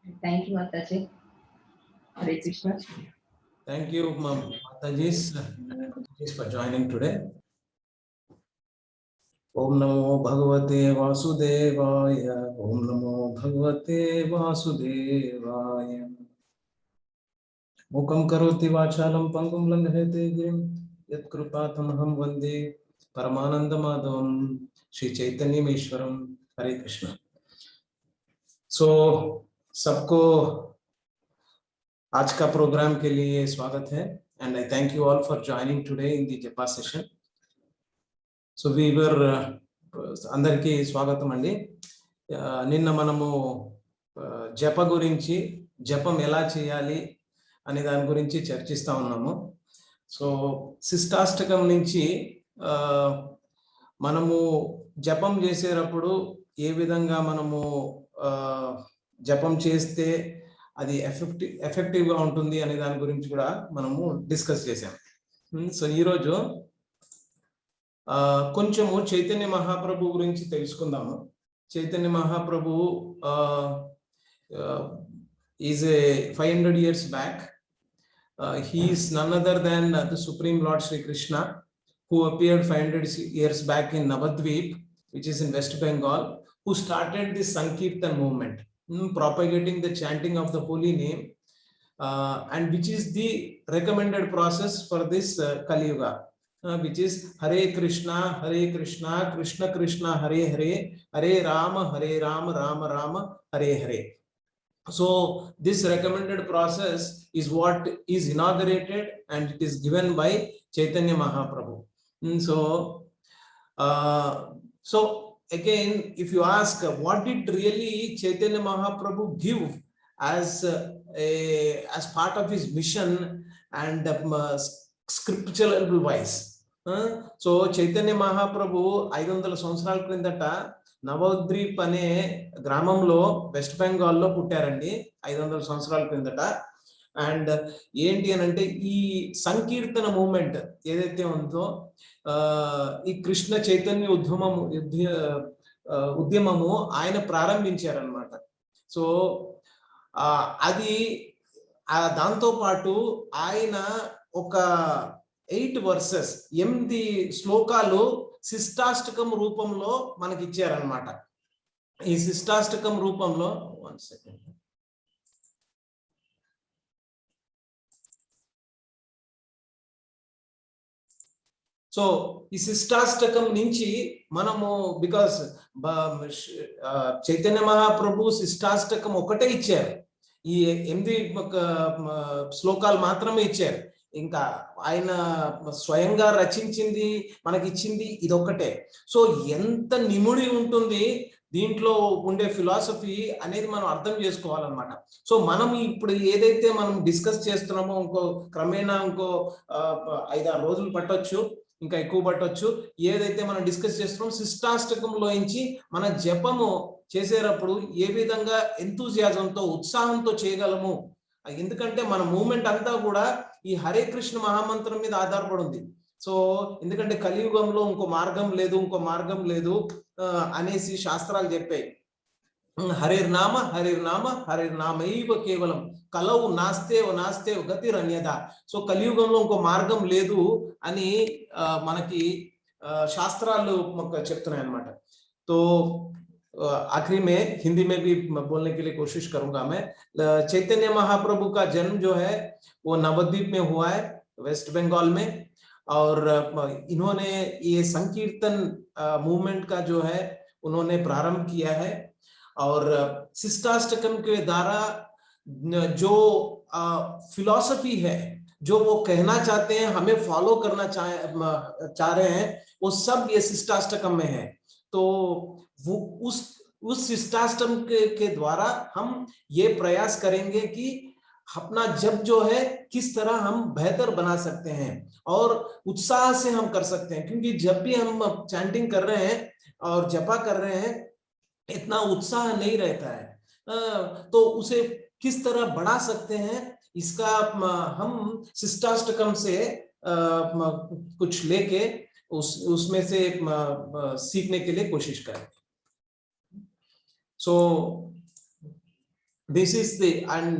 Thank you, Mataji. Hare Krishna. Thank you, Matajis, for joining today. Om Namo Bhagavate Vasudevaya. Om Namo Bhagavate Vasudevaya. Mukam karoti vachalam pangum langhete girim. Yat krupatamaham vande Paramananda Madhavam Shri Chaitanya Ishwaram. Hare Krishna. So, सबको आज का programme के लिए स्वागत है and I thank you all for joining today in the Japa session. So we were అందరికీ స్వాగతం అండి. నిన్న మనము జప గురించి జపం ఎలా చేయాలి అనే దాని గురించి చర్చిస్తా ఉన్నాము. సో శిష్టాష్టకం నుంచి మనము జపం చేసేటప్పుడు ఏ విధంగా మనము జపం చేస్తే అది ఎఫెక్టివ్ గా ఉంటుంది అనే దాని గురించి కూడా మనము డిస్కస్ చేసాం. సో ఈరోజు కొంచెము చైతన్య మహాప్రభు గురించి తెలుసుకుందాము. Chaitanya Mahaprabhu is a 500 years back. He is none other than the Supreme Lord Sri Krishna, who appeared 500 years back in Navadvip, which is in West Bengal, who started the Sankirtan movement, propagating the chanting of the holy name, and which is the recommended process for this Kali Yuga, which is Hare Krishna, Krishna Krishna, Hare Hare, Hare Rama, Rama Rama, Hare Hare. So this recommended process is what is inaugurated and it is given by Chaitanya Mahaprabhu. So again, if you ask what did really Chaitanya Mahaprabhu give as part of his mission and scriptural wise, so Chaitanya Mahaprabhu 500 సంవత్సరాల క్రిందట నవద్వీప్ అనే గ్రామంలో west బెంగాల్లో పుట్టారండి 500 సంవత్సరాల క్రిందట. And ఏంటి అని అంటే ఈ సంకీర్తన మూమెంట్ ఏదైతే ఉందో ఈ కృష్ణ చైతన్య ఉద్యమము ఆయన ప్రారంభించారనమాట. సో అది దాంతో పాటు ఆయన ఒక 8 verses 8 శ్లోకాలు శిష్టాష్టకం రూపంలో మనకి ఇచ్చారనమాట. ఈ శిష్టాష్టకం రూపంలో 1 second. సో ఈ శిష్టాష్టకం నుంచి మనము బికాస్ చైతన్య మహాప్రభు శిష్టాష్టకం ఒకటే ఇచ్చారు, ఈ 8 శ్లోకాలు మాత్రమే ఇచ్చారు. ఇంకా ఆయన స్వయంగా రచించింది మనకి ఇచ్చింది ఇదొక్కటే. సో ఎంత నిముడి ఉంటుంది దీంట్లో ఉండే ఫిలాసఫీ అనేది మనం అర్థం చేసుకోవాలన్నమాట. సో మనం ఇప్పుడు ఏదైతే మనం డిస్కస్ చేస్తున్నామో ఇంకో క్రమేణా ఇంకో 5-6 రోజులు పట్టొచ్చు, ఇంకా ఎక్కువ పట్టొచ్చు. ఏదైతే మనం డిస్కస్ చేస్తున్నామో శిష్టాష్టకంలోంచి మన జపము చేసేటప్పుడు ఏ విధంగా ఎంతూజియాజంతో ఉత్సాహంతో చేయగలము. ఎందుకంటే మన మూమెంట్ అంతా కూడా ఈ హరే కృష్ణ మహామంత్రం మీద ఆధారపడి ఉంది. సో ఎందుకంటే కలియుగంలో ఇంకో మార్గం లేదు అనేసి శాస్త్రాలు చెప్పాయి. హరిర్నామ హరిర్నామైవ కేవలం కలవు నాస్తే గతిరన్యద. సో కలియుగంలో ఇంకో మార్గం లేదు అని మనకి శాస్త్రాలు చెప్తున్నాయి అన్నమాట. तो आखिरी में हिंदी में भी बोलने के लिए कोशिश करूंगा मैं. चैतन्य महाप्रभु का जन्म जो है वो नवद्वीप में हुआ है, वेस्ट बंगाल में. और इन्होंने ये संकीर्तन मूवमेंट का जो है उन्होंने प्रारंभ किया है. और शिष्टाष्टकम के द्वारा जो फिलॉसफी है, जो वो कहना चाहते हैं, हमें फॉलो करना चाह रहे हैं, वो सब ये शिष्टाष्टकम में है. तो वो उस शिष्टाष्टम के द्वारा हम ये प्रयास करेंगे कि अपना जप जो है किस तरह हम बेहतर बना सकते हैं और उत्साह से हम कर सकते हैं. क्योंकि जब भी हम चैंटिंग कर रहे हैं और जपा कर रहे हैं इतना उत्साह नहीं रहता है, तो उसे किस तरह बढ़ा सकते हैं इसका हम शिष्टाष्टकम से कुछ लेके उसमें से सीखने के लिए कोशिश करें. So this is the, and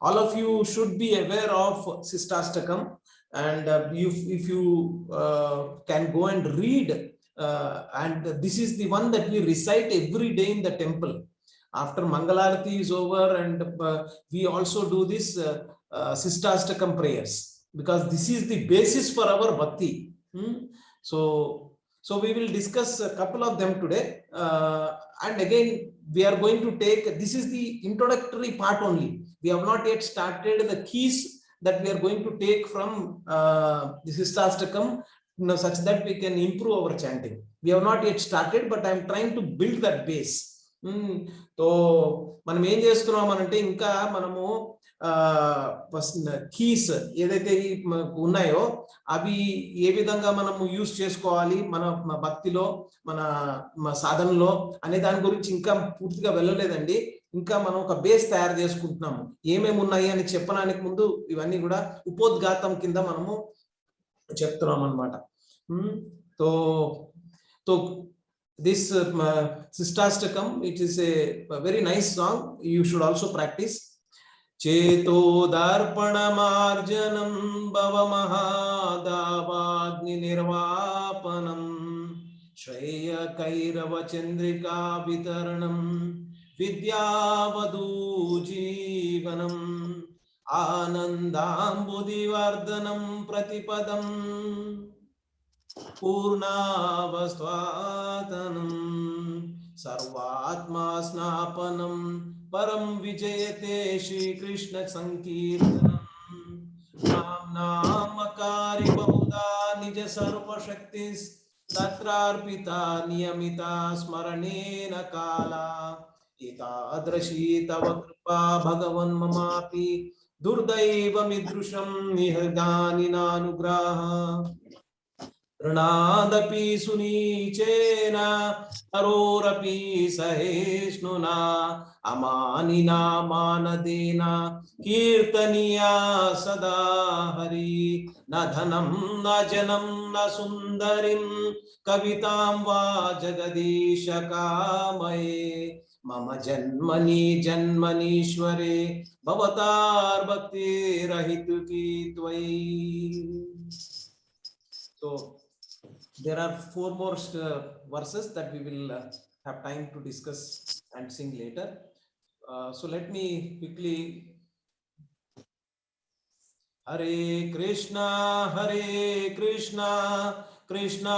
all of you should be aware of Sistastakam, and if you can go and read, and this is the one that we recite every day in the temple after Mangalarati is over, and we also do this Sistastakam prayers, because this is the basis for our bhakti. So we will discuss a couple of them today, and again we are going to take, this is the introductory part only. We have not yet started the keys that we are going to take from the Sistastakam, such that we can improve our chanting. We have not yet started, but I am trying to build that base. So మనం ఏం చేస్తున్నాం అంటే ఇంకా మనము keys ఏదైతే ఉన్నాయో అవి ఏ విధంగా మనము యూస్ చేసుకోవాలి మన భక్తిలో, మన సాధనలో అనే దాని గురించి ఇంకా పూర్తిగా వెళ్ళలేదండి. ఇంకా మనం ఒక బేస్ తయారు చేసుకుంటున్నాము. ఏమేమి ఉన్నాయి అని చెప్పడానికి ముందు ఇవన్నీ కూడా ఉపోద్ఘాతం కింద మనము చెప్తున్నాం అన్నమాట. So this Sistastakam, it is a very nice song. You should also practice. Cheto darpanamarjanam bhavamahadavagni nirvapanam Shreya kairava chandrika vitaranam vidyavadu jeevanam anandambudivardhanam pratipadam पूर्णावस्थातनं सर्वात्मा स्नापनं परम विजयते श्री कृष्ण संकीर्तनं नाम नामकारी बहुधा निज सर्वशक्तिस् तत्रार्पिता नियमिता स्मरणेन काला एतादृशी तव कृपा भगवन् ममापि दुर्दैवमिदृशं निहृदानि नानुग्रहः ऋणादपि सुनीचेन हरोरपि सहिष्णुना अमानिना मानदेना कीर्तनीया सदा हरि न धनं न जनं न सुन्दरीं कवितां वा जगदीश कामये मम जन्मनि जन्मनीश्वरे भवतार्भक्तिरहितुकी त्वयि. So there are 4 more verses that we will have time to discuss and sing later. So let me quickly. Hare Krishna, Krishna Krishna,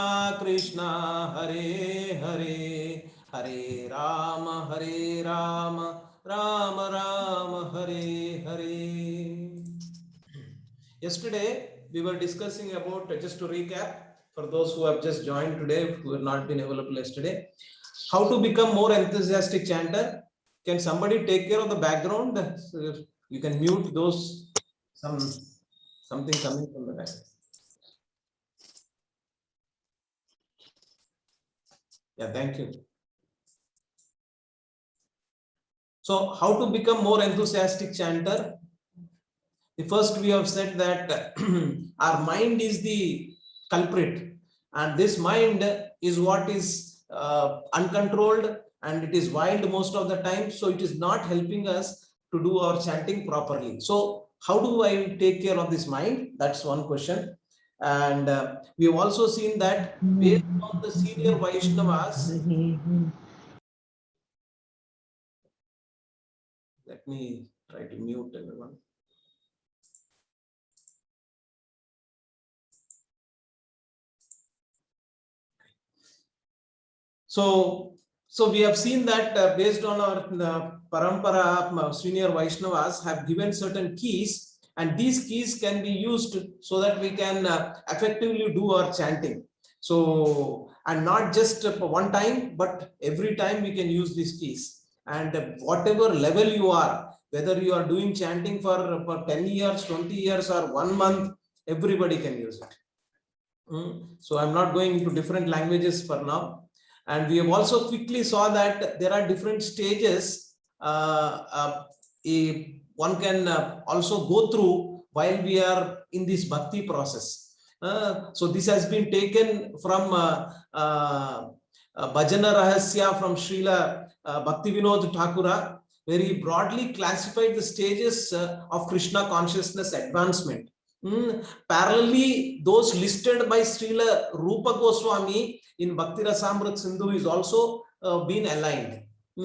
Hare Hare, Hare Rama, Rama Rama, Hare Hare. Yesterday we were discussing about, just to recap for those who have just joined today, who have not been available yesterday, how to become more enthusiastic chanter. Can somebody take care of the background? So you can mute those, something coming from the back. Yeah, thank you. So how to become more enthusiastic chanter? The first, we have said that our mind is the culprit, and this mind is what is uncontrolled, and it is wild most of the time, so it is not helping us to do our chanting properly. So how do I take care of this mind? That's one question. And we have also seen that based on the senior Vaishnavas, let me try to mute everyone. So we have seen that based on our parampara, senior Vaishnavas have given certain keys, and these keys can be used so that we can effectively do our chanting. So, and not just one time, but every time we can use these keys. And whatever level you are, whether you are doing chanting for 10 years, 20 years, or 1 month, everybody can use it. So I'm not going into different languages for now. And we have also quickly saw that there are different stages one can also go through while we are in this bhakti process. So this has been taken from Bhajana Rahasya from Srila Bhakti Vinod Thakura, where he broadly classified the stages of Krishna consciousness advancement. Parallelly, those listed by Srila Rupa Goswami in Bhakti Rasamrita Sindhu is also been aligned.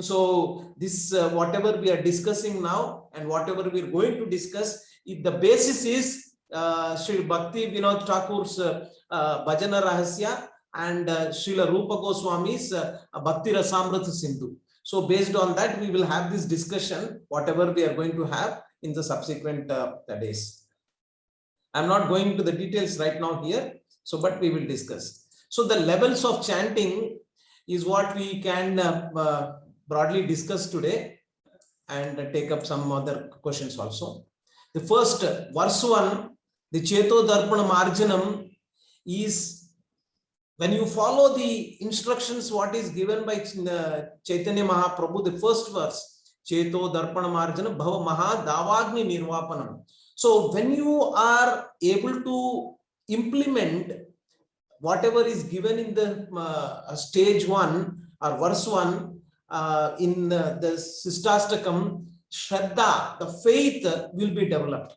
So this whatever we are discussing now and whatever we are going to discuss, the basis is Sri Bhakti Vinod Thakur's Bhajana Rahasya and Srila Rupa Goswami's Bhakti Rasamrita Sindhu. So based on that, we will have this discussion, whatever we are going to have in the subsequent days. I'm not going into the details right now here, so but we will discuss. So the levels of chanting is what we can broadly discuss today and take up some other questions also. The first, verse 1, the Cheto Darpana Marjanam is, when you follow the instructions what is given by Chaitanya Mahaprabhu, the first verse, Cheto Darpana Marjana Bhava Maha Davagni Nirvapanam. So when you are able to implement whatever is given in the stage 1 or verse 1 in the Sistastakam, Shraddha, the faith will be developed.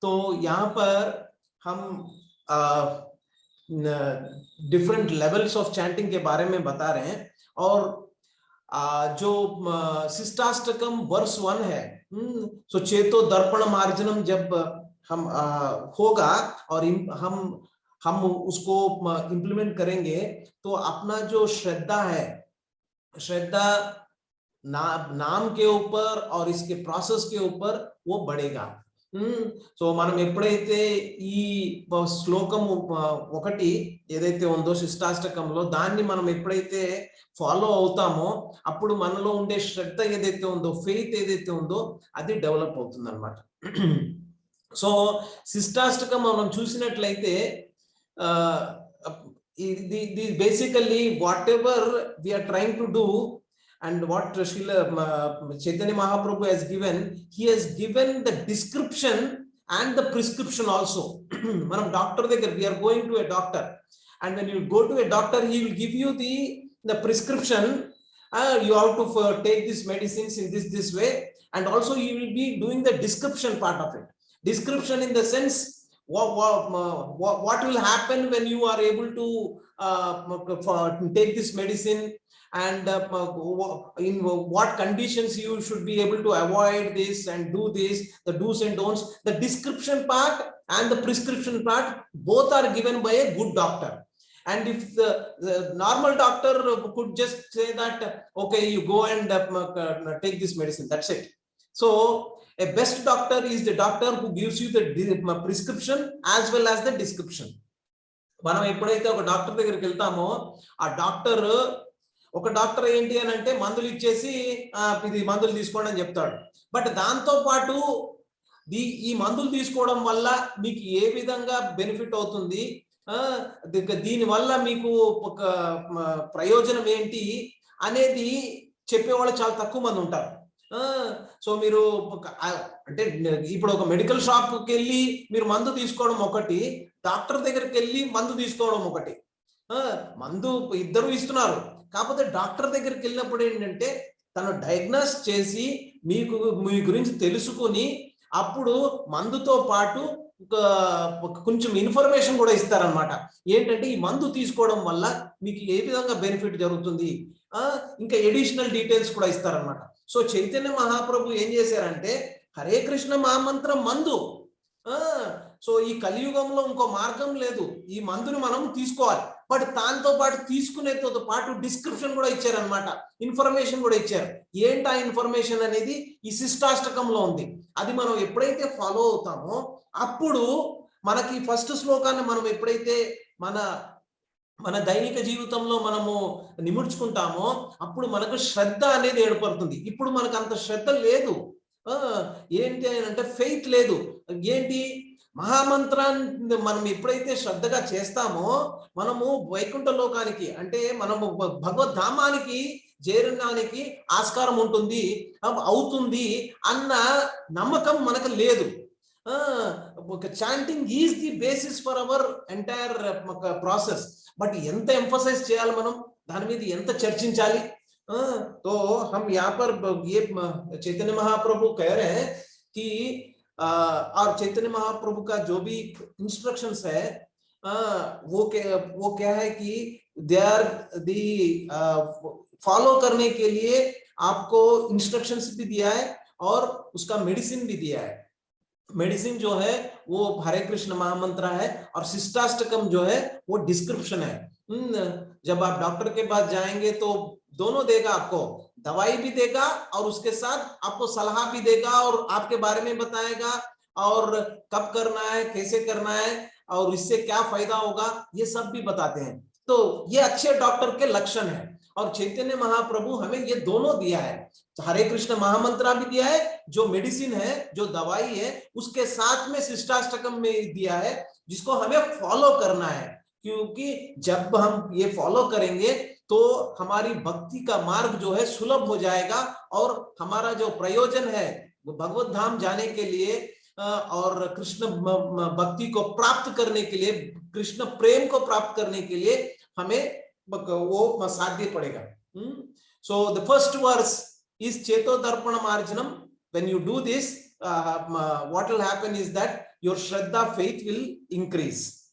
So यहाँ पर हम different levels of chanting के बारे में बता रहे हैं, और जो शिष्टाष्टकम वर्ष 1 है, सो चेतो दर्पण मार्जनम जब हम होगा और हम उसको इंप्लीमेंट करेंगे, तो अपना जो श्रद्धा है, श्रद्धा नाम के ऊपर और इसके प्रोसेस के ऊपर वो बढ़ेगा. సో మనం ఎప్పుడైతే ఈ శ్లోకం 1 ఏదైతే ఉందో శిష్టాష్టకంలో, దాన్ని మనం ఎప్పుడైతే ఫాలో అవుతామో అప్పుడు మనలో ఉండే శ్రద్ధ ఏదైతే ఉందో, ఫెయిత్ ఏదైతే ఉందో అది డెవలప్ అవుతుంది అన్నమాట. సో శిష్టాష్టకం మనం చూసినట్లయితే ఇది basically whatever we are trying to do and what Srila Chaitanya Mahaprabhu has given, he has given the description and the prescription also. Manam doctor dekar, we are going to a doctor, and when you go to a doctor, he will give you the prescription. You have to take these medicines in this way, and also he will be doing the description part of it. Description in the sense what will happen when you are able to take this medicine, and in what conditions you should be able to avoid this and do this, the do's and don'ts. The description part and the prescription part both are given by a good doctor. And if the normal doctor could just say that, okay, you go and take this medicine, that's it. So a best doctor is the doctor who gives you the prescription as well as the description. మనం ఎప్పుడైతే ఒక doctor దగ్గరికి వెళ్తామో, ఆ doctor ఒక doctor ఏంటి అని అంటే మందులు ఇచ్చేసి ఇది మందులు తీసుకోండి అని చెప్తాడు. బట్ దాంతో పాటు ఈ మందులు తీసుకోవడం వల్ల మీకు ఏ విధంగా బెనిఫిట్ అవుతుంది, దీని వల్ల మీకు ఒక ప్రయోజనం ఏంటి అనేది చెప్పేవాళ్ళు చాలా తక్కువ మంది ఉంటారు. సో మీరు అంటే ఇప్పుడు ఒక మెడికల్ షాప్కి వెళ్ళి మీరు మందు తీసుకోవడం ఒకటి, డాక్టర్ దగ్గరికి వెళ్ళి మందు తీసుకోవడం ఒకటి. మందు ఇద్దరు ఇస్తున్నారు, కాకపోతే డాక్టర్ దగ్గరికి వెళ్ళినప్పుడు ఏంటంటే తను డయాగ్నోస్ చేసి మీ గురించి తెలుసుకుని అప్పుడు మందుతో పాటు కొంచెం ఇన్ఫర్మేషన్ కూడా ఇస్తారనమాట. ఏంటంటే ఈ మందు తీసుకోవడం వల్ల మీకు ఏ విధంగా బెనిఫిట్ జరుగుతుంది, ఇంకా ఎడిషనల్ డీటెయిల్స్ కూడా ఇస్తారనమాట. సో చైతన్య మహాప్రభు ఏం చేశారంటే హరే కృష్ణ మహామంత్రం మందు. సో ఈ కలియుగంలో ఇంకో మార్గం లేదు, ఈ మందుని మనం తీసుకోవాలి. బట్ దాంతో పాటు తీసుకునేతో పాటు డిస్క్రిప్షన్ కూడా ఇచ్చారనమాట, ఇన్ఫర్మేషన్ కూడా ఇచ్చారు. ఏంటి ఆ ఇన్ఫర్మేషన్ అనేది ఈ శిష్టాష్టకంలో ఉంది. అది మనం ఎప్పుడైతే ఫాలో అవుతామో అప్పుడు మనకి ఫస్ట్ శ్లోకాన్ని మనం ఎప్పుడైతే మన దైనిక జీవితంలో మనము నిముడ్చుకుంటామో అప్పుడు మనకు శ్రద్ధ అనేది ఏర్పడుతుంది. ఇప్పుడు మనకు అంత శ్రద్ధ లేదు. ఏంటి అని అంటే ఫెయిత్ లేదు. ఏంటి మహామంత్రాన్ని మనం ఎప్పుడైతే శ్రద్ధగా చేస్తామో మనము వైకుంఠ లోకానికి అంటే మనము భగవద్ధామానికి చేరడానికి ఆస్కారం ఉంటుంది, అవుతుంది అన్న నమ్మకం మనకు లేదు. Chanting is the basis for our entire process. But ఎంత ఎంఫసైజ్ చేయాలి మనం, దాని మీద ఎంత చర్చించాలి. तो हम यहाँ पर ये चैतन्य महाप्रभु कह रहे हैं कि और चैतन्य महाप्रभु का जो भी इंस्ट्रक्शंस है वो क्या है कि दे आर दी फॉलो करने के लिए आपको इंस्ट्रक्शंस भी दिया है और उसका मेडिसिन भी दिया है। मेडिसिन जो है वो हरे कृष्ण महामंत्र है और शिष्टाष्टकम जो है वो डिस्क्रिप्शन है। जब आप डॉक्टर के पास जाएंगे तो दोनों देगा, आपको दवाई भी देगा और उसके साथ आपको सलाह भी देगा और आपके बारे में बताएगा और कब करना है, कैसे करना है और इससे क्या फायदा होगा, ये सब भी बताते हैं। तो ये अच्छे डॉक्टर के लक्षण है और चैतन्य महाप्रभु हमें ये दोनों दिया है। हरे कृष्ण महामंत्र भी दिया है, जो मेडिसिन है, जो दवाई है, उसके साथ में शिष्टाष्टकम में दिया है जिसको हमें फॉलो करना है, क्योंकि जब हम ये फॉलो करेंगे तो हमारी भक्ति का मार्ग जो है सुलभ हो जाएगा और हमारा जो प्रयोजन है वो भगवत धाम जाने के लिए और कृष्ण भक्ति को प्राप्त करने के लिए, कृष्ण प्रेम को प्राप्त करने के लिए हमें वो साध्य पड़ेगा। So the first verse is cheto darpana marjanam. When you do this, what will happen is that your shraddha faith will increase.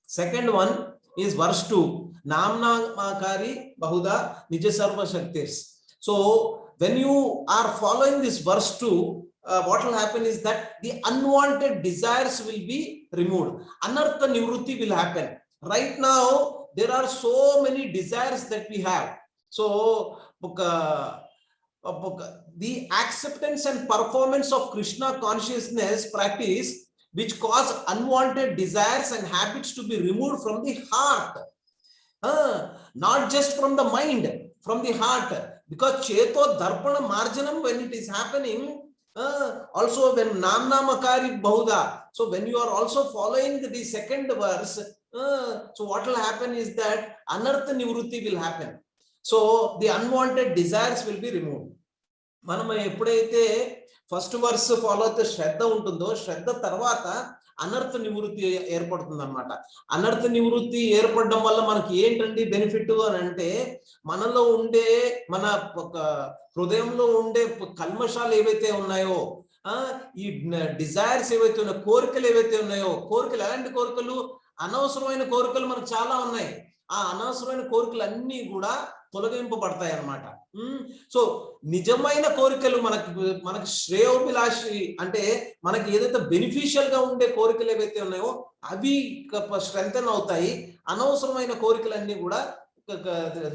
Second one is verse 2, namna makari bahuda nija sarva shaktis. So when you are following this verse 2, what will happen is that the unwanted desires will be removed, anartha nivrutti will happen. Right now there are so many desires that we have. So the acceptance and performance of Krishna consciousness practice which cause unwanted desires and habits to be removed from the heart, not just from the mind, from the heart, because cheto darpana marjanam, when it is happening, also when namna makari bahuda, so when you are also following the second verse, so what will happen is that anartha nivrutti will happen. So the unwanted desires will be removed. మనం ఎప్పుడైతే first verse follow అయితే శ్రద్ధ ఉంటుందో, శ్రద్ధ తర్వాత అనర్థ నివృత్తి ఏర్పడుతుంది అన్నమాట. అనర్థ నివృత్తి ఏర్పడడం వల్ల మనకి ఏంటండి బెనిఫిట్ అని అంటే, మనలో ఉండే మన హృదయంలో ఉండే కల్మషాలు ఏవైతే ఉన్నాయో, ఈ డిజైర్స్ ఏవైతే ఉన్నాయో, కోరికలు ఏవైతే ఉన్నాయో, కోరికలు ఎలాంటి కోరికలు, అనవసరమైన కోరికలు మనకు చాలా ఉన్నాయి. ఆ అనవసరమైన కోరికలు అన్నీ కూడా తొలగింపబడతాయి అన్నమాట. సో నిజమైన కోరికలు మనకి శ్రేయోభిలాషి అంటే మనకి ఏదైతే బెనిఫిషియల్ గా ఉండే కోరికలు ఏవైతే ఉన్నాయో అవి స్ట్రెంథెన్ అవుతాయి. అనవసరమైన కోరికలన్నీ కూడా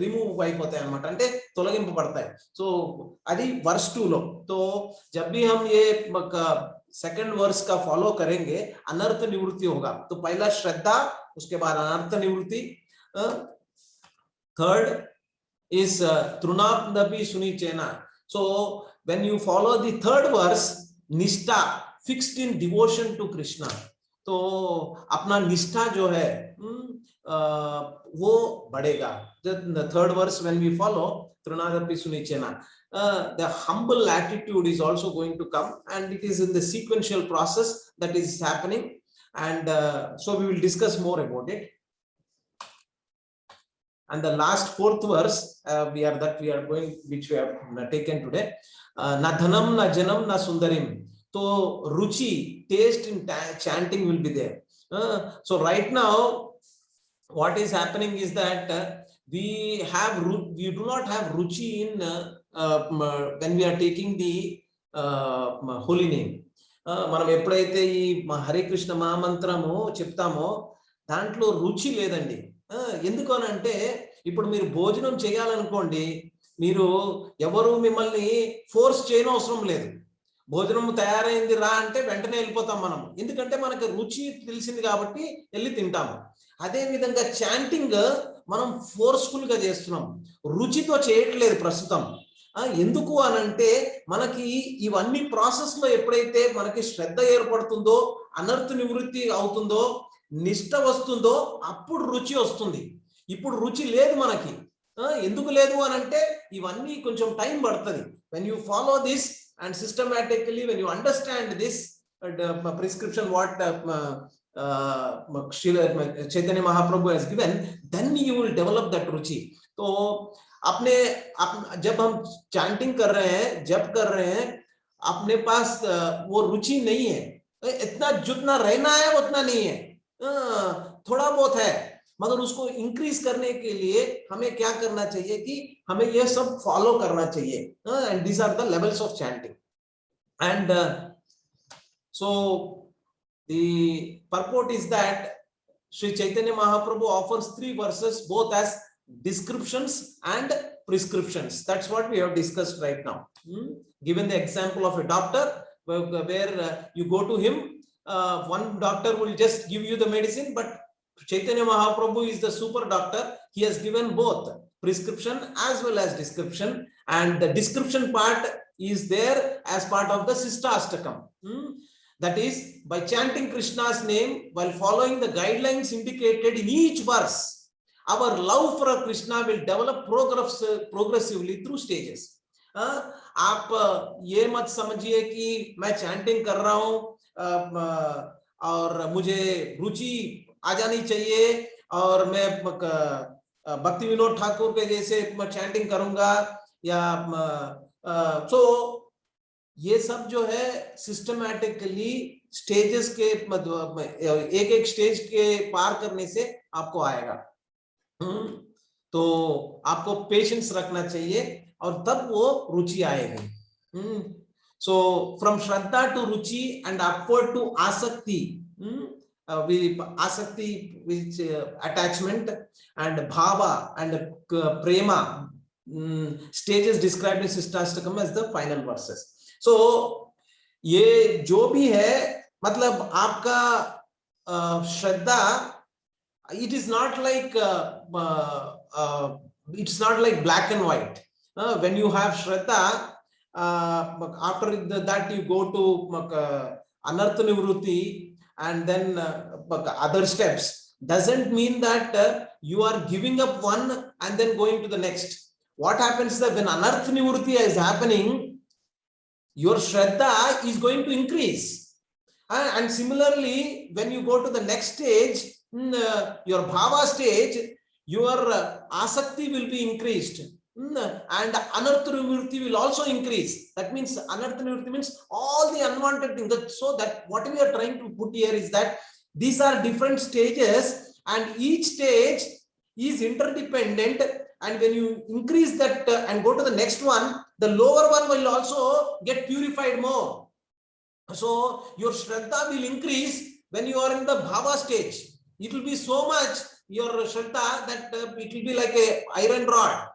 రిమూవ్ అయిపోతాయి అన్నమాట, అంటే తొలగింపబడతాయి. సో అది वर्स 2 లో. तो जब भी हम ये सेकंड वर्स का फॉलो करेंगे अनर्थ निवृत्ति होगा. तो पहला श्रद्धा, उसके बाद अनर्थ निवृत्ति. Third is trunapdapi sunichena. So when you follow the third verse, nishtha, fixed in devotion to Krishna, तो अपना निष्ठा जो है वो बढ़ेगा. The third verse when we follow trunapdapi sunichena, the humble attitude is also going to come, and it is in the sequential process that is happening, and so we will discuss more about it. And the last fourth verse we are going, which we have taken today, na dhanam na janam na sundarim. So ruchi, taste in chanting will be there. So right now what is happening is that we do not have ruchi in when we are taking the holy name. మనం ఎప్పుడైతే ఈ హరే కృష్ణ మహామంత్రము చెప్తామో దాంట్లో రుచి లేదండి. ఎందుకు అని అంటే, ఇప్పుడు మీరు భోజనం చేయాలనుకోండి, మీరు ఎవరు మిమ్మల్ని ఫోర్స్ చేయని అవసరం లేదు. భోజనం తయారైంది రా అంటే వెంటనే వెళ్ళిపోతాం మనం, ఎందుకంటే మనకు రుచి తెలిసింది కాబట్టి వెళ్ళి తింటాము. అదే విధంగా చాంటింగ్ మనం ఫోర్స్ఫుల్ గా చేస్తున్నాం, రుచితో చేయట్లేదు ప్రస్తుతం. ఎందుకు అనంటే మనకి ఇవన్నీ ప్రాసెస్ లో ఎప్పుడైతే మనకి శ్రద్ధ ఏర్పడుతుందో, అనర్థ నివృత్తి అవుతుందో, నిష్ట వస్తుందో అప్పుడు రుచి వస్తుంది. ఇప్పుడు రుచి లేదు మనకి. ఎందుకు లేదు అనంటే ఇవన్నీ కొంచెం టైం పడుతుంది. when you follow this and systematically, when you understand this prescription what Chaitanya Mahaprabhu has given, then you will develop that ruchi. So जब हम चैंटिंग कर रहे हैं, जप कर रहे हैं, अपने पास वो रुचि नहीं है, इतना जितना रहना है उतना नहीं है, थोड़ा बहुत है, मगर उसको इंक्रीज करने के लिए हमें क्या करना चाहिए कि हमें ये सब फॉलो करना चाहिए. And these are the levels of chanting. And so the purport is that Sri Chaitanya Mahaprabhu offers 3 verses both as descriptions and prescriptions. That's what we have discussed right now. Given the example of a doctor where you go to him, one doctor will just give you the medicine, but Chaitanya Mahaprabhu is the super doctor. He has given both prescription as well as description, and the description part is there as part of the Sistastakam. That is, by chanting Krishna's name while following the guidelines indicated in each verse, our love for Krishna will develop progressively through stages. आप ये मत समझिए कि मैं chanting कर रहा हूं और मुझे रुचि आ जानी चाहिए और मैं भक्ति विनोद ठाकुर के जैसे चैंटिंग करूंगा या तो ये सब जो है सिस्टमैटिकली स्टेजेस के एक एक स्टेज के पार करने से आपको आएगा. तो आपको पेशेंस रखना चाहिए और तब वो रुचि आएगी. So from shraddha to ruchi and upward to asakti, asakti which attachment and bhava and prema, stages described in Sistastakam as the final verses. So ये जो भी है, मतलब आपका श्रद्धा, it is not like it's not like black and white. When you have shraddha, after that you go to anartha nivrutti and then other steps. Doesn't mean that you are giving up one and then going to the next. What happens that when anartha nivrutti is happening, your shraddha is going to increase. And similarly, when you go to the next stage, your bhava stage, your asakti will be increased. And anartha nivrutti will also increase. That means anartha nivrutti means all the unwanted things. So that what we are trying to put here is that these are different stages and each stage is interdependent. And when you increase that and go to the next one, the lower one will also get purified more. So your shraddha will increase when you are in the bhava stage. It will be so much your shraddha that it will be like a iron rod.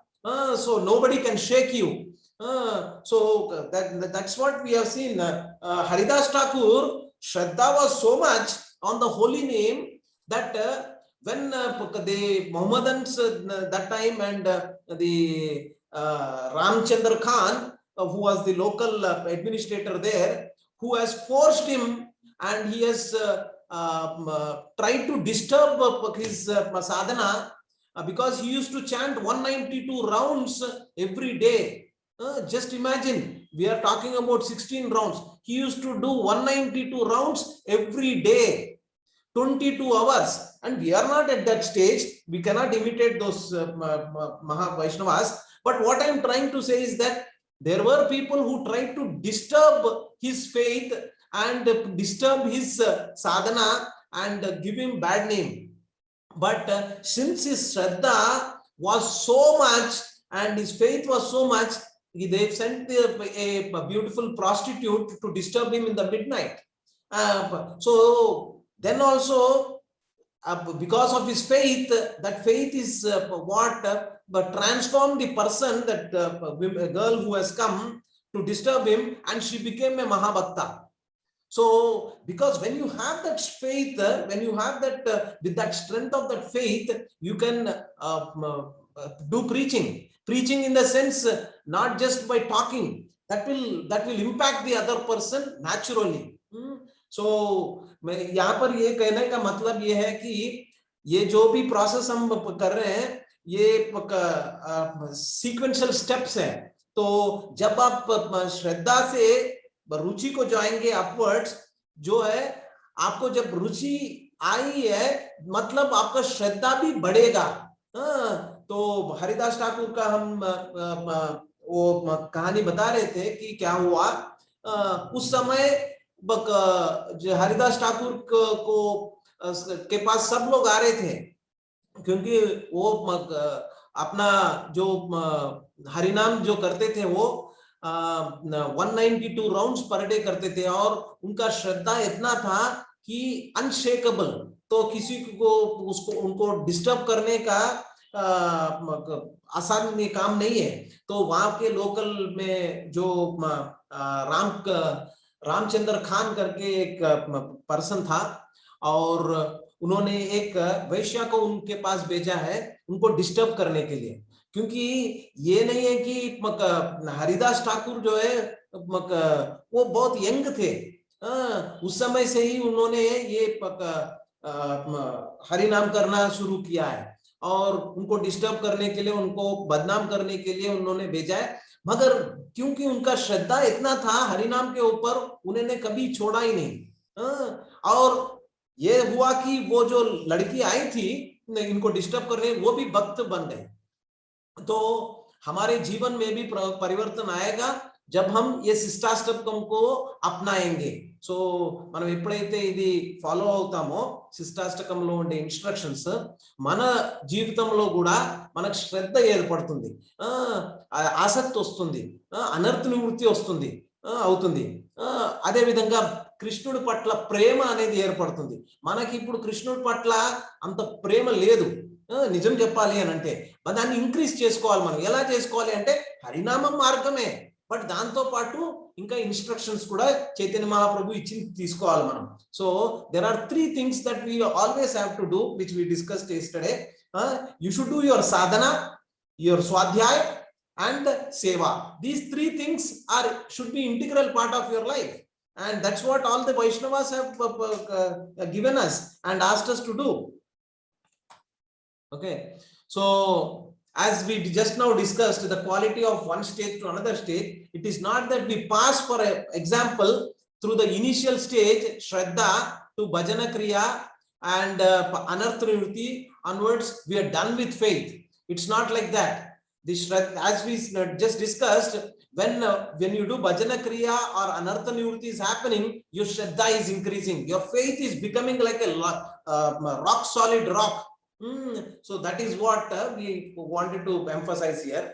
So nobody can shake you. So that's what we have seen. Haridas Thakur, shraddha was so much on the holy name that when the Mohammedans that time and the Ramchandra Khan, who was the local administrator there, who has forced him and he has tried to disturb his sadhana because he used to chant 192 rounds every day. Just imagine, we are talking about 16 rounds. He used to do 192 rounds every day, 22 hours. And we are not at that stage. We cannot imitate those Maha Vaishnavas. But what I am trying to say is that there were people who tried to disturb his faith and disturb his sadhana and give him bad name. But since his shraddha was so much and his faith was so much, they sent a beautiful prostitute to disturb him in the midnight. So then also, because of his faith, that faith is but transformed the person, that a girl who has come to disturb him, and she became a Mahabhakta. So, because when you have that faith, when you have that, with that strength of that faith, you can do preaching. Preaching in the sense, not just by talking, that will impact the other person naturally. So, यहाँ पर ये कहने का मतलब ये है कि ये जो भी प्रोसेस हम कर रहे हैं, ये सीक्वेंशियल स्टेप्स हैं. तो जब आप श्रद्धा से रुचि को जाएंगे अपवर्ड्स, जो है आपको जब रुचि आई है, मतलब आपका श्रद्धा भी बढ़ेगा. तो हरिदास ठाकुर का हम वो कहानी बता रहे थे कि क्या हुआ उस समय जो हरिदास ठाकुर के पास सब लोग आ रहे थे, क्योंकि वो अपना जो हरिनाम जो करते थे वो 192 राउंड्स पर डे करते थे, और उनका श्रद्धा इतना था कि अनशेकेबल, तो किसी को उसको उनको डिस्टर्ब करने का आसान काम नहीं है। तो वहां के लोकल में जो रामचंद्र खान करके एक पर्सन था, और उन्होंने एक वैश्या को उनके पास भेजा है उनको डिस्टर्ब करने के लिए, क्योंकि ये नहीं है कि हरिदास ठाकुर जो है वो बहुत यंग थे। उस समय से ही उन्होंने ये हरिनाम करना शुरू किया है, और उनको डिस्टर्ब करने के लिए, उनको बदनाम करने के लिए उन्होंने भेजा है। मगर क्योंकि उनका श्रद्धा इतना था हरिनाम के ऊपर, उन्होंने कभी छोड़ा ही नहीं। और ये हुआ कि वो जो लड़की आई थी इनको डिस्टर्ब करने, वो भी भक्त बन गए। तो हमारे जीवन में भी परिवर्तन आएगा जब हम ये शिष्टाष्टकम को अपनाएंगे। సో మనం ఎప్పుడైతే ఇది ఫాలో అవుతామో శిష్టాష్టకంలో ఉండే ఇన్స్ట్రక్షన్స్, మన జీవితంలో కూడా మనకు శ్రద్ధ ఏర్పడుతుంది, ఆసక్తి వస్తుంది, అనర్థ నివృత్తి వస్తుంది, అవుతుంది. అదే విధంగా కృష్ణుడి పట్ల ప్రేమ అనేది ఏర్పడుతుంది. మనకి ఇప్పుడు కృష్ణుడి పట్ల అంత ప్రేమ లేదు నిజం చెప్పాలి అని అంటే, దాన్ని ఇంక్రీజ్ చేసుకోవాలి. మనం ఎలా చేసుకోవాలి అంటే హరినామం మార్గమే, బట్ దాంతో పాటు ఇంకా ఇన్స్ట్రక్షన్స్ కూడా చైతన్య మహాప్రభు ఇచ్చి తీసుకోవాలి మనం. So there are 3 things that we always have to do, which we discussed yesterday. You should do your sadhana, your swadhyaya and seva. These 3 things should be integral part of your life, and that's what all the Vaishnavas have given us and asked us to do. Okay, so as we just now discussed the quality of one stage to another stage, it is not that we pass, for example, through the initial stage Shraddha to Bhajana Kriya and Anartha Nivritti onwards, we are done with faith. It's not like that. The Shraddha, as we just discussed, when you do Bhajana Kriya or Anartha Nivritti is happening, your Shraddha is increasing, your faith is becoming like a rock solid rock. So that is what we wanted to emphasize here.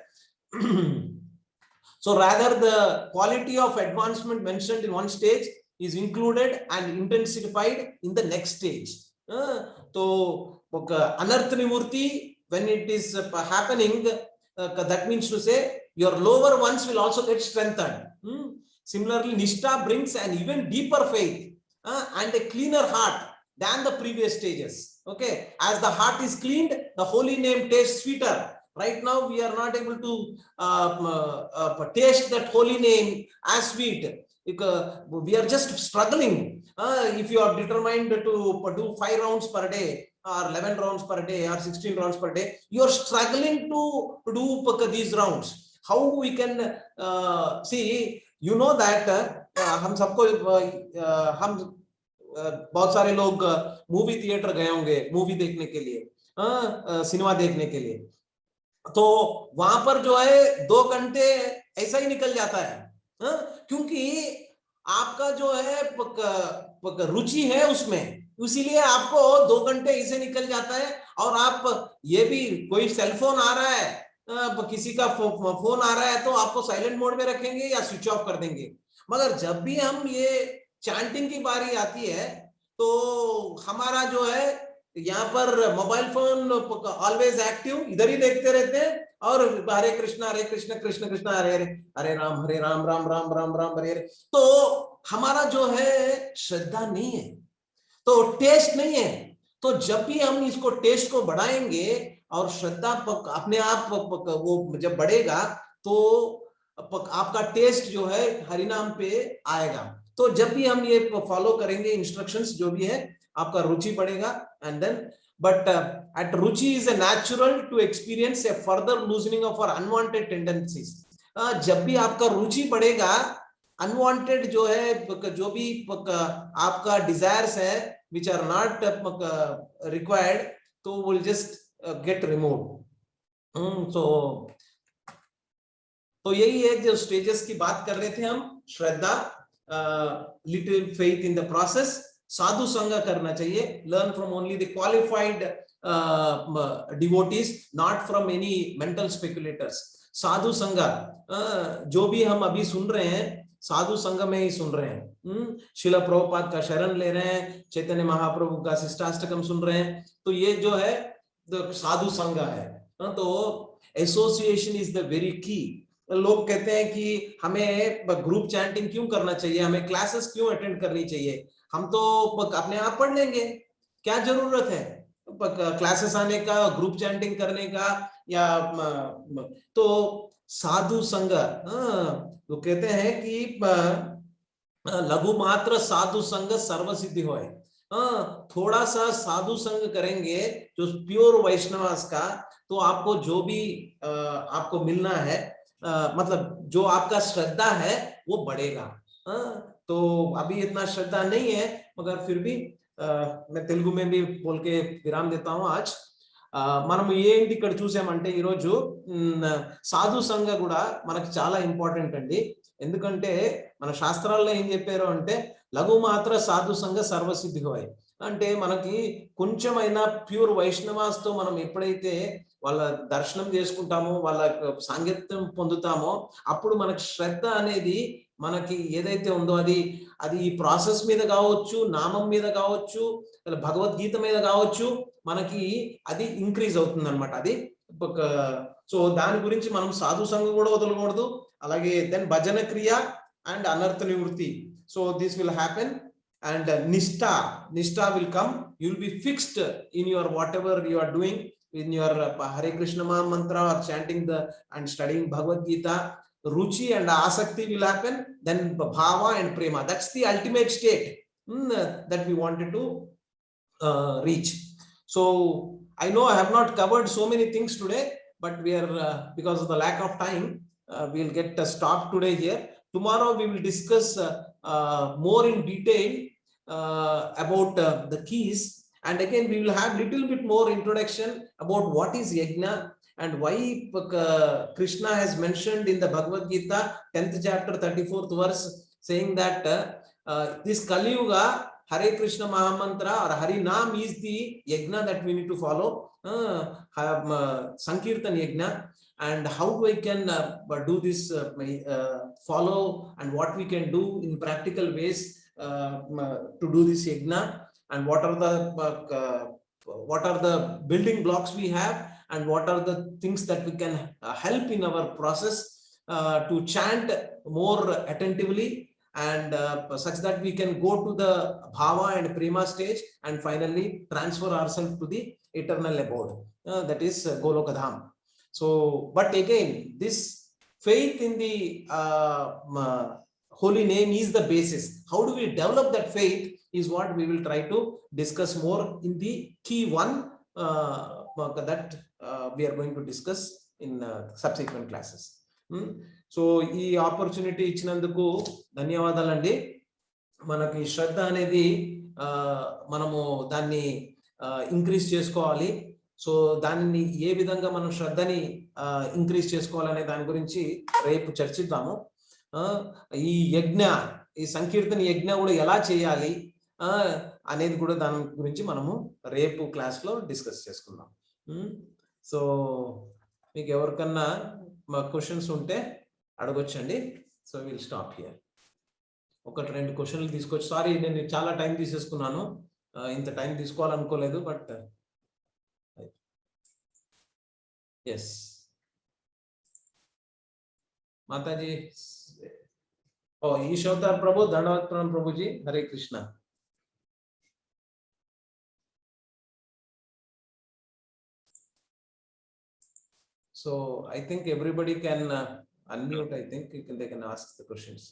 So rather the quality of advancement mentioned in one stage is included and intensified in the next stage. So Anartha Nivritti, when it is happening, that means to say your lower ones will also get strengthened. Similarly, Nishtha brings an even deeper faith and a cleaner heart than the previous stages. Okay, as the heart is cleaned, the holy name tastes sweeter. Right now we are not able to taste that holy name as sweet, because we are just struggling. If you are determined to do 5 rounds per day or 11 rounds per day or 16 rounds per day, you are struggling to do these rounds. How we can see, you know that हम सबको हम बहुत सारे लोग movie theatre गए होंगे movie देखने के लिए, सिनेमा देखने के लिए, तो वहां पर जो है 2 घंटे ऐसा ही निकल जाता है, क्योंकि आपका जो है रुचि है उसमें, इसीलिए आपको 2 घंटे ऐसे निकल जाता है। और आप ये भी, कोई सेलफोन आ रहा है, किसी का फोन आ रहा है, तो आपको साइलेंट मोड में रखेंगे या स्विच ऑफ कर देंगे। मगर जब भी हम ये चैंटिंग की बारी आती है, तो हमारा जो है यहाँ पर मोबाइल फोन ऑलवेज एक्टिव, इधर ही देखते रहते हैं, और हरे कृष्णा कृष्ण कृष्ण हरे हरे, हरे राम राम राम राम हरे हरे। तो हमारा जो है श्रद्धा नहीं है, तो टेस्ट नहीं है। तो जब भी हम इसको टेस्ट को बढ़ाएंगे और श्रद्धा अपने आप वो जब बढ़ेगा, तो आपका टेस्ट जो है हरिनाम पे आएगा। तो जब भी हम ये फॉलो करेंगे इंस्ट्रक्शंस जो भी है, आपका रुचि बढ़ेगा। And then but at ruchi is a natural to experience a further loosening of our unwanted tendencies. जब भी आपका रुचि बढ़ेगा, अनवांटेड जो है, जो भी आपका डिजायर्स है which are not required, तो will just get removed. तो यही है जो स्टेजेस की बात कर रहे थे हम, श्रद्धा, little faith in the process, साधु संग करना चाहिए, learn from only the qualified devotees, not from any mental speculators. साधु संग जो भी हम अभी सुन रहे हैं साधु संग में ही सुन रहे हैं। शिला प्रभुपाद का शरण ले रहे हैं, चैतन्य महाप्रभु का शिष्टाष्टकम सुन रहे हैं, तो ये जो है साधु संग है। तो एसोसिएशन इज द वेरी की। लोग कहते हैं कि हमें ग्रुप चैंटिंग क्यों करना चाहिए, हमें क्लासेस क्यों अटेंड करनी चाहिए, हम तो अपने आप पढ़ लेंगे, क्या जरूरत है क्लासेस आने का, ग्रुप चैंटिंग करने का, या तो साधु संग, तो कहते हैं कि लघु मात्र साधु संग सर्व सिद्धि होए। थोड़ा सा साधु संग करेंगे जो प्योर वैष्णवास का, तो आपको जो भी आपको मिलना है, मतलब जो आपका श्रद्धा है वो बढ़ेगा। तो अभी इतना श्रद्धा नहीं है, मगर फिर भी मैं तेलुगु में भी बोल के विराम देता हूँ आज। మనం ఏంటి ఇక్కడ చూసామంటే ఈరోజు సాధు సంఘ కూడా మనకి చాలా ఇంపార్టెంట్ అండి. ఎందుకంటే మన శాస్త్రాల్లో ఏం చెప్పారు అంటే లఘు మాత్ర సాధు సంఘ సర్వసిద్ధి హోయ్ అంటే మనకి కొంచెమైనా ప్యూర్ వైష్ణవాస్ తో మనం ఎప్పుడైతే వాళ్ళ దర్శనం చేసుకుంటామో, వాళ్ళ సాంగత్యం పొందుతామో, అప్పుడు మనకి శ్రద్ధ అనేది మనకి ఏదైతే ఉందో అది ఈ ప్రాసెస్ మీద కావచ్చు, నామం మీద కావచ్చు, భగవద్గీత మీద కావచ్చు, మనకి అది ఇంక్రీజ్ అవుతుంది అనమాట. అది సో దాని గురించి మనం సాధు సంఘం కూడా వదలకూడదు. అలాగే దెన్ భజన క్రియ అండ్ అనర్థ నివృత్తి, so this will happen. And నిష్ఠా will come, you will be fixed in your whatever you are doing, in your Hare Krishna mantra or chanting and studying Bhagavad Gita. Ruchi and asakti will happen, then bhava and prema, that's the ultimate state that we wanted to reach. So I know I have not covered so many things today, but we are because of the lack of time, we'll get stopped today here. Tomorrow we will discuss more in detail about the keys. And again, we will have little bit more introduction about what is yajna and why Krishna has mentioned in the Bhagavad Gita 10th chapter 34th verse, saying that this Kali Yuga Hare Krishna Mahamantra or Hari Nam is the yajna that we need to follow, Sankirtan yajna. And how we can do this, follow, and what we can do in practical ways to do this yajna, and what are the building blocks we have, and what are the things that we can help in our process to chant more attentively, and such that we can go to the bhava and prema stage, and finally transfer ourselves to the eternal abode, that is Golokadham. So but again, this faith in the holy name is the basis. How do we develop that faith is what we will try to discuss more in the key one that we are going to discuss in subsequent classes. So ఈ opportunity ఇచ్చినందుకు ధన్యవాదాలండి. మనకి శ్రద్ధ అనేది మనము దాన్ని increase చేసుకోవాలి. So దాన్ని ఏ విధంగా మనం శ్రద్ధని ఇంక్రీజ్ చేసుకోవాలనే దాని గురించి రేపు చర్చిద్దాము. ఈ యజ్ఞ, ఈ సంకీర్తన యజ్ఞ కూడా ఎలా చేయాలి అనేది కూడా దాని గురించి మనము రేపు క్లాస్ లో డిస్కస్ చేసుకుందాం. సో మీకు ఎవరికన్నా క్వశ్చన్స్ ఉంటే అడగొచ్చండి. So will stop here. ఒకటి రెండు క్వశ్చన్లు తీసుకొచ్చి, సారీ నేను చాలా టైం తీసేసుకున్నాను, ఇంత time తీసుకోవాలనుకోలేదు, but yes Mataji. Oh ఈశ్వతార్ Prabhu, దండవత్ Pranam Prabhuji, Hare Krishna. So I think everybody can unmute. I think they can ask the questions.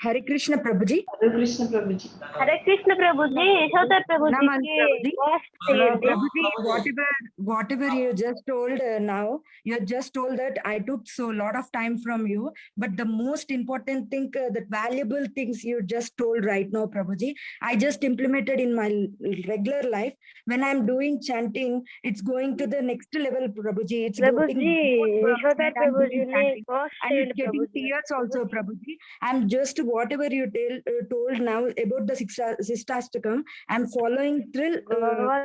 Hare Krishna Prabhuji. Hare Krishna Prabhu ji. Hare Krishna Prabhu ji, Yashodhar Prabhu ji Naman की Prabhuji. post చేయండి. Prabhuji, whatever you just told now, you just told that I took so lot of time from you, but the most important thing, the valuable things you just told right now, Prabhuji, I just implemented in my regular life. When I'm doing chanting, it's going to the next level, Prabhuji. It's Prabhu getting ji, more Yashodhar I'm Prabhu doing जी ने chanting. post And it's చేయండి getting Prabhu ji. tears also, Prabhuji. I'm just whatever you told now about the Sistastakam, I'm following thrill,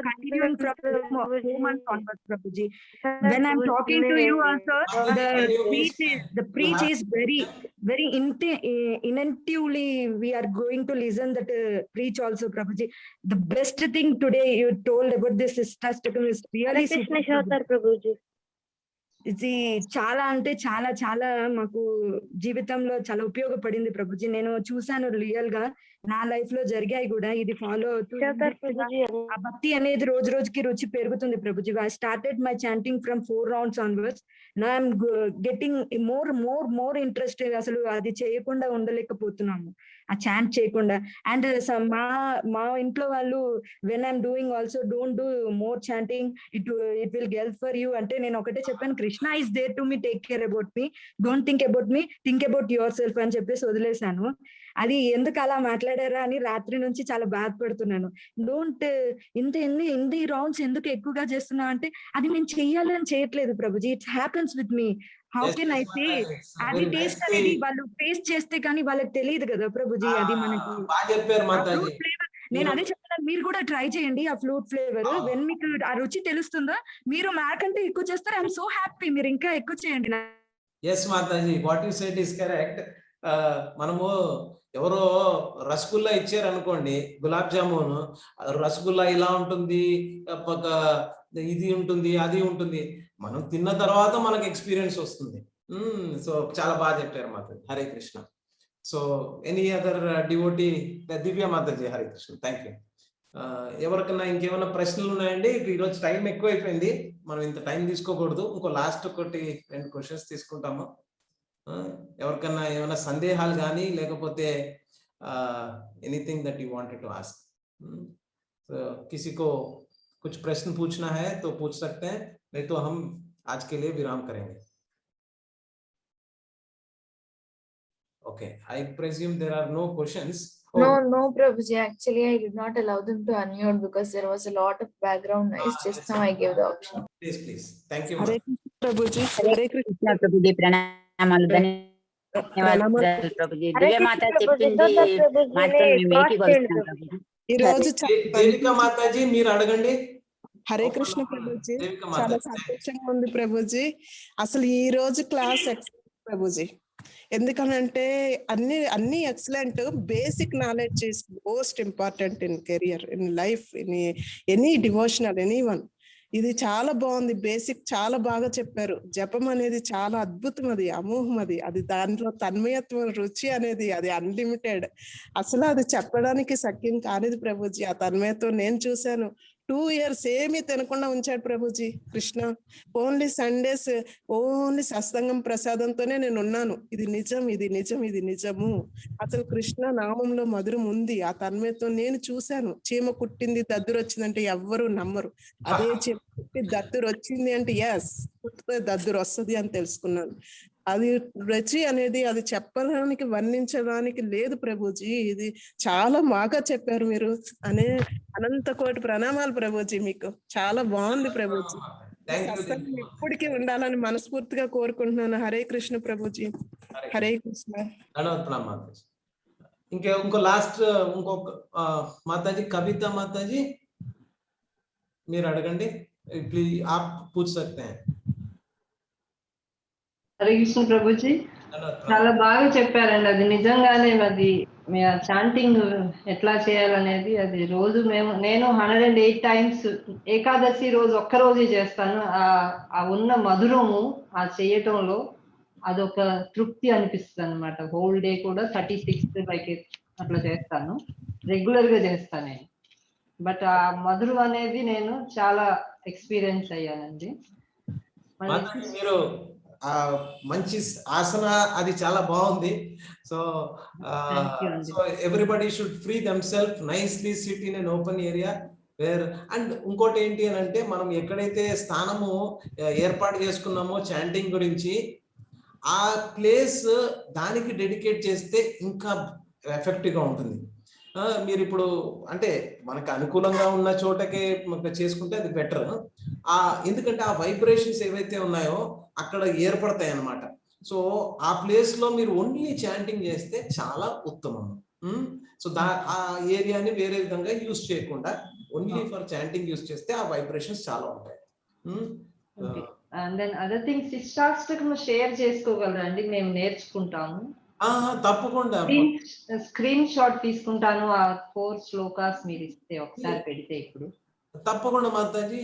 continuing from 4 months onwards, Prabhuji. When I'm talking to you also, the preach is very, very intuitively we are going to listen that preach also, Prabhuji. The best thing today you told about this Sistastakam is Hare really Krishna super, Prabhuji. Yashodhar प्रभु जी. ఇది చాలా అంటే చాలా చాలా మాకు జీవితంలో చాలా ఉపయోగపడింది ప్రభుజీ. నేను చూసాను రియల్ గా, నా లైఫ్ లో జరిగాయి కూడా. ఇది ఫాలో అవుతూ यशोधर प्रभु जी. ఆ భక్తి అనేది రోజు రోజుకి రుచి పెరుగుతుంది Prabhuji. I started my chanting from 4 rounds onwards. నా ఐఎమ్ గెటింగ్ మోర్ ఇంట్రెస్ట్. అసలు అది చేయకుండా ఉండలేకపోతున్నాము, ఆ చాంట్ చేయకుండా. అండ్ మా ఇంట్లో వాళ్ళు when I am doing also don't do more chanting, it will help for you అంటే నేను ఒకటే చెప్పాను, Krishna is there to me, take care about me, don't think about me, think about your self అని చెప్పేసి వదిలేశాను. అది ఎందుకు అలా మాట్లాడారా అని రాత్రి నుంచి చాలా బాధపడుతున్నాను. డోంట్ ఎన్ని రౌండ్స్ ఎందుకు ఎక్కువగా చేస్తున్నావు అంటే, అది నేను చెయ్యాలని చేయట్లేదు Prabhuji, it's happens with me. How can I say? అది టేస్ట్ అనేది వాళ్ళు టేస్ట్ చేస్తే కానీ వాళ్ళకి తెలియదు కదా ప్రభుజీ. అది మనకి ఫ్లూట్ ఫ్లేవర్. నేను అదే చెప్తున్నాను, మీరు కూడా ట్రై చేయండి ఆ ఫ్లూట్ ఫ్లేవర్. వెన్ మీకు ఆ రుచి తెలుస్తుందో మీరు మాకంటే ఎక్కువ చేస్తారు. ఐఎమ్ సో హ్యాపీ, మీరు ఇంకా ఎక్కువ చేయండి. Yes Mataji, what you said is correct. మనము ఎవరో రసగుల్లా ఇచ్చారు అనుకోండి, గులాబ్ జామున్, రసగుల్లా ఇలా ఉంటుంది, ఇది ఉంటుంది, అది ఉంటుంది. మనం తిన్న తర్వాత మనకు ఎక్స్పీరియన్స్ వస్తుంది. సో చాలా బాగా చెప్పారు Mataji. Hare Krishna. So any other devotee? Divya Mataji. Hare Krishna, thank you. ఎవరికన్నా ఇంకేమైనా ప్రశ్నలు ఉన్నాయండి? ఈరోజు టైం ఎక్కువ అయిపోయింది, మనం ఇంత టైం తీసుకోకూడదు. ఇంకో లాస్ట్ 2 క్వశ్చన్స్ తీసుకుంటాము. ఎవరికన్నా ఏమైనా సందేహాలు కానీ లేకపోతే anything that you wanted to ask. किसी को कुछ प्रश्न पूछना है तो पूछ सकते हैं, नहीं तो हम आज के लिए विराम करेंगे. Okay, I presume there are no questions. No, Prabhuji. Actually, I did not allow them to unmute because there was a lot of background noise. Just now I gave the option. Please. Thank you. Hare Krishna Prabhuji. Hare Krishna Prabhuji. ప్రణామాలు, ధన్యవాదాలు ప్రభుజీ. దివ్య మాత చెప్పింది మాత్రం మేము ఇంటికి వస్తున్నాం ప్రభుజీ. ఈ రోజు దేవికా మాతాజీ మీరు అడగండి. హరే కృష్ణ ప్రభుజీ. చాలా సంతోషంగా ఉంది ప్రభుజీ. అసలు ఈ రోజు క్లాస్ ఎక్సలెంట్ ప్రభుజీ. ఎందుకనంటే అన్ని excellent. Basic knowledge is most important in career, in life, in any devotional, any one. ఇది చాలా బాగుంది. బేసిక్ చాలా బాగా చెప్పారు. జపం అనేది చాలా అద్భుతం, అది అమోఘం, అది దాంట్లో తన్మయత్వం, రుచి అనేది అది అన్లిమిటెడ్. అసలు అది చెప్పడానికి సఖ్యం కానిది ప్రభుజీ. ఆ తన్మయత్వం నేను చూశాను. 2 years ఏమీ తినకుండా ఉంచాడు Prabhuji Krishna. Only Sundays, only సత్సంగం ప్రసాదంతోనే నేను ఉన్నాను. ఇది నిజము. అసలు కృష్ణ నామంలో మధురం ఉంది. ఆ తన్మయత్వం నేను చూశాను. చీమ కుట్టింది దద్దురు వచ్చిందంటే ఎవ్వరూ నమ్మరు. అదే చీమ కుట్టి దద్దురు వచ్చింది అంటే ఎస్, కుట్టితే దద్దురు వస్తుంది అని తెలుసుకున్నాను. అది రుచి అనేది అది చెప్పడానికి, వర్ణించడానికి లేదు ప్రభుజీ. ఇది చాలా బాగా చెప్పారు మీరు. అనంత కోటి ప్రణామాలు ప్రభుజీ. మీకు చాలా బాగుంది ప్రభుజీ. సత్సంగం ఎప్పటికీ ఉండాలని మనస్ఫూర్తిగా కోరుకుంటున్నాను. హరే కృష్ణ ప్రభుజీ. హరే కృష్ణ. ఇంకో లాస్ట్ ఇంకొక మాతాజీ, కవిత మాతాజీ మీరు అడగండి. ప్లీజ్ ఆప్ పూछ सकते हैं. హరే కృష్ణ ప్రభుజీ, చాలా బాగా చెప్పారండి. అది నిజంగానే అది చాంటింగ్ ఎట్లా చేయాలనేది, అది రోజు నేను 108 times ఏకాదశి రోజు ఒక్కరోజే చేస్తాను. ఆ ఉన్న మధురము ఆ చేయటంలో అదొక తృప్తి అనిపిస్తుంది అనమాట. హోల్ డే కూడా 36 లైక్ అట్లా చేస్తాను, రెగ్యులర్ గా చేస్తాను నేను. బట్ ఆ మధురం అనేది నేను చాలా ఎక్స్పీరియన్స్ అయ్యానండి. మీరు ఆ మంచి ఆసన అది చాలా బాగుంది. సో Thank you అండి. So everybody should free themself, nicely SIT in an open area where. And ఇంకోటి ఏంటి అని అంటే, మనం ఎక్కడైతే స్థానము ఏర్పాటు చేసుకున్నామో చాంటింగ్ గురించి, ఆ ప్లేస్ దానికి డెడికేట్ చేస్తే ఇంకా ఎఫెక్టివ్ గా ఉంటుంది. మీరు ఇప్పుడు అంటే మనకు అనుకూలంగా ఉన్న చోటకే చేసుకుంటే అది బెటర్. ఎందుకంటే ఆ వైబ్రేషన్స్ ఏవైతే ఉన్నాయో అక్కడ ఏర్పడతాయి అన్నమాట. సో ఆ ప్లేస్ లో మీరు ఓన్లీ చాంటింగ్ చేస్తే చాలా ఉత్తమం. సో ఆ ఏరియాని వేరే విధంగా యూజ్ చేయకుండా ఓన్లీ ఫర్ చాంటింగ్ యూజ్ చేస్తే ఆ వైబ్రేషన్స్ చాలా ఉంటాయి. అండ్ దెన్ అదర్ థింగ్స్ శిష్టాష్టకం షేర్ చేసుకోగలరండి, మేము నేర్చుకుంటాము. తప్పకుండా స్క్రీన్ షాట్ తీసుకుంటాను, ఆ 4 శ్లోకాస్ మీరు ఇస్తే ఒకసారి పెడితే ఇప్పుడు. తప్పకుండా మాతాజీ,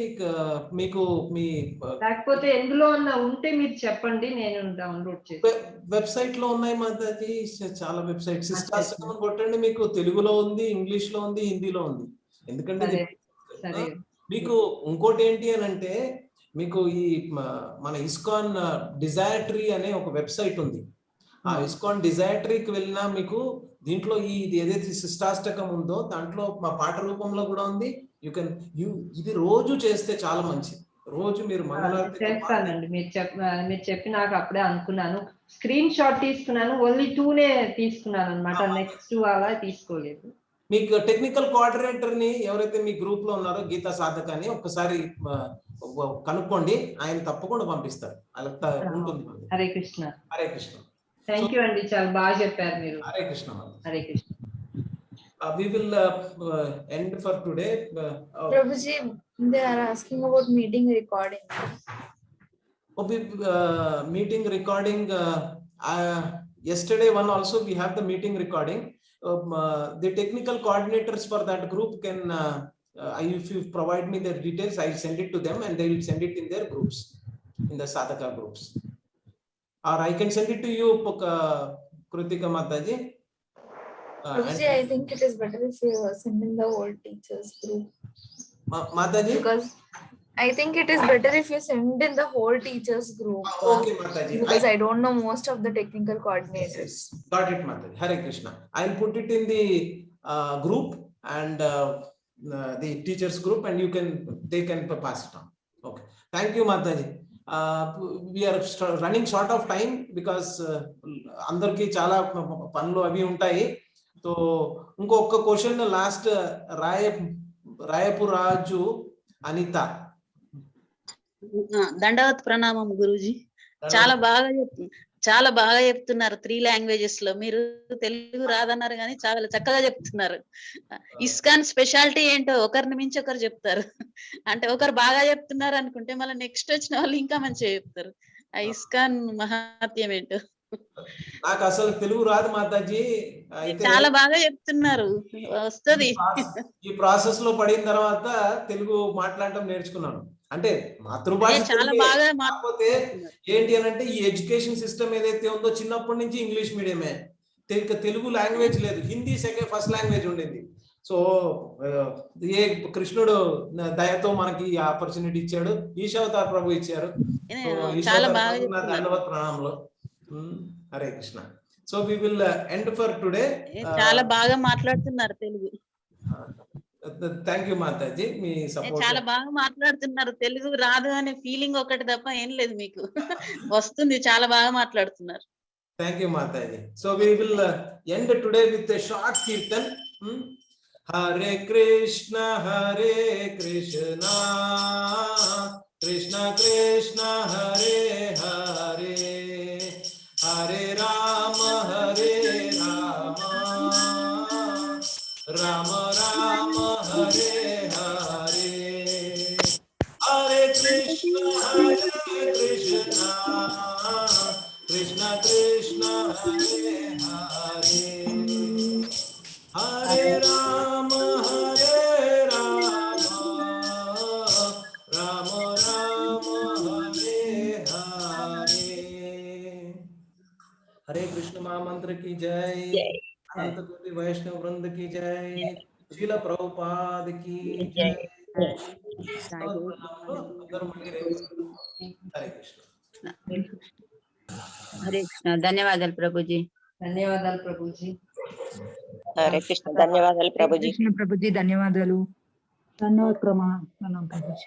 మీకు మీ లేకపోతే ఎందులో ఉంటే మీరు చెప్పండి, నేను డౌన్లోడ్ చేస్తాను. వెబ్సైట్ లో ఉన్నాయి మాతాజీ, చాలా వెబ్సైట్స్. శిష్టాష్టకం కొట్టండి, మీకు తెలుగులో ఉంది, ఇంగ్లీష్ లో ఉంది, హిందీలో ఉంది. ఎందుకంటే మీకు ఇంకోటి ఏంటి అని అంటే, మీకు ఈ మన ఇస్కాన్ డిజైర్ ట్రీ అనే ఒక వెబ్సైట్ ఉంది. ఆ ఇస్కాన్ డిజైర్ ట్రీకి వెళ్ళినా మీకు దీంట్లో ఏదైతే శిష్టాష్టకం ఉందో దాంట్లో మా పాట రూపంలో కూడా ఉంది. ఇది రోజు చేస్తే చాలా మంచిది. రోజు మీరు చేస్తానండి, మీరు చెప్పి నాకు అప్పుడే అనుకున్నాను. స్క్రీన్ షాట్ తీసుకున్నాను, ఓన్లీ 2నే తీసుకున్నాను అనమాట, నెక్స్ట్ అలా తీసుకోలేదు. మీకు టెక్నికల్ కోఆర్డినేటర్ ని ఎవరైతే మీ గ్రూప్ లో ఉన్నారో, గీతా సాధక అని ఒక్కసారి కనుక్కోండి, ఆయన తప్పకుండా పంపిస్తారు. అలా ఉంటుంది. హరే కృష్ణ. హరే కృష్ణ. థ్యాంక్ యూ అండి, చాలా బాగా చెప్పారు మీరు. Hare Krishna. Hare Krishna. We will end for today. Prabhuji, they are asking about meeting recording. Meeting recording. Yesterday one also we have the meeting recording. The technical coordinators for that group can, if you provide me their details, I'll send it to them and they will send it in their groups, in the sadhaka groups. Or I can send it to you, Kritika Mataji. Prabhuji, I think it is better if you send in the whole teachers group. Mataji? Because I think it is better if you send in the whole teachers group. Okay, Mataji. Because I don't know most of the technical coordinators. Yes. Got it, Mataji. Hare Krishna. I'll put it in the group and the teachers group, and they can pass it on. Okay. Thank you, Mataji. We are running short of time because అందరికి చాలా పనులు అవి ఉంటాయి. So ఇంకొక question last, Rayapu రాజు అనిత. దండవత్ ప్రణామం గురూజీ. చాలా బాగా చెప్తున్నారు 3 లాంగ్వేజెస్ లో. మీరు తెలుగు రాదన్నారు కానీ చాలా చక్కగా చెప్తున్నారు. ఇస్కాన్ స్పెషాలిటీ ఏంటో ఒకరిని మించి ఒకరు చెప్తారు. అంటే ఒకరు బాగా చెప్తున్నారు అనుకుంటే మళ్ళీ నెక్స్ట్ వచ్చిన వాళ్ళు ఇంకా మంచిగా చెప్తారు. ఆ ఇస్కాన్ మహాత్యం ఏంటో. నాకు అసలు తెలుగు రాదు మాతాజీ, చాలా బాగా చెప్తున్నారు, వస్తుంది. ఈ ప్రాసెస్ లో పడిన తర్వాత తెలుగు మాట్లాడటం నేర్చుకున్నాను. అంటే మాతృభాష కాకపోతే ఏంటి అని అంటే, ఈ ఎడ్యుకేషన్ సిస్టమ్ ఏదైతే ఉందో చిన్నప్పటి నుంచి ఇంగ్లీష్ మీడియమే, తెలుగు లాంగ్వేజ్ లేదు. హిందీ ఫస్ట్ లాంగ్వేజ్ ఉండింది. సో కృష్ణుడు దయతో మనకి ఆపర్చునిటీ ఇచ్చాడు, ఈశావతార్ ప్రభు ఇచ్చారు. ధన్యవాద ప్రణామంలో. Hare Krishna. So we will end for today. చాలా బాగా మాట్లాడుతున్నారు తెలుగు. థ్యాంక్ యూ మాతాజీ, మీ సపోర్ట్. చాలా బాగా మాట్లాడుతున్నారు. తెలుగు రాదు అనే ఫీలింగ్ ఒకటి తప్ప ఏం లేదు, మీకు వస్తుంది. చాలా బాగా మాట్లాడుతున్నారు. Thank you Mataji. So we will end today with a short kirtan. Hare Krishna Hare Krishna Krishna Krishna Hare Hare Hare Rama Rama Rama Hare Hare Hare Krishna Krishna Krishna Hare Hare Hare Rama Rama Rama Hare Hare. Hare Krishna महामंत्र की जय, अनंत कोटि वैष्णव वृंद की जय, शील प्रभुपाद की जय. हरे कृष्ण. హరే కృష్ణ. ధన్యవాదాలు ప్రభుజీ. ధన్యవాదాలు ప్రభుజీ. హరే కృష్ణ. ధన్యవాదాలు ప్రభుజీ. కృష్ణ ప్రభుజీ ధన్యవాదాలు. ధన్యవాదాలు ప్రభుజీ.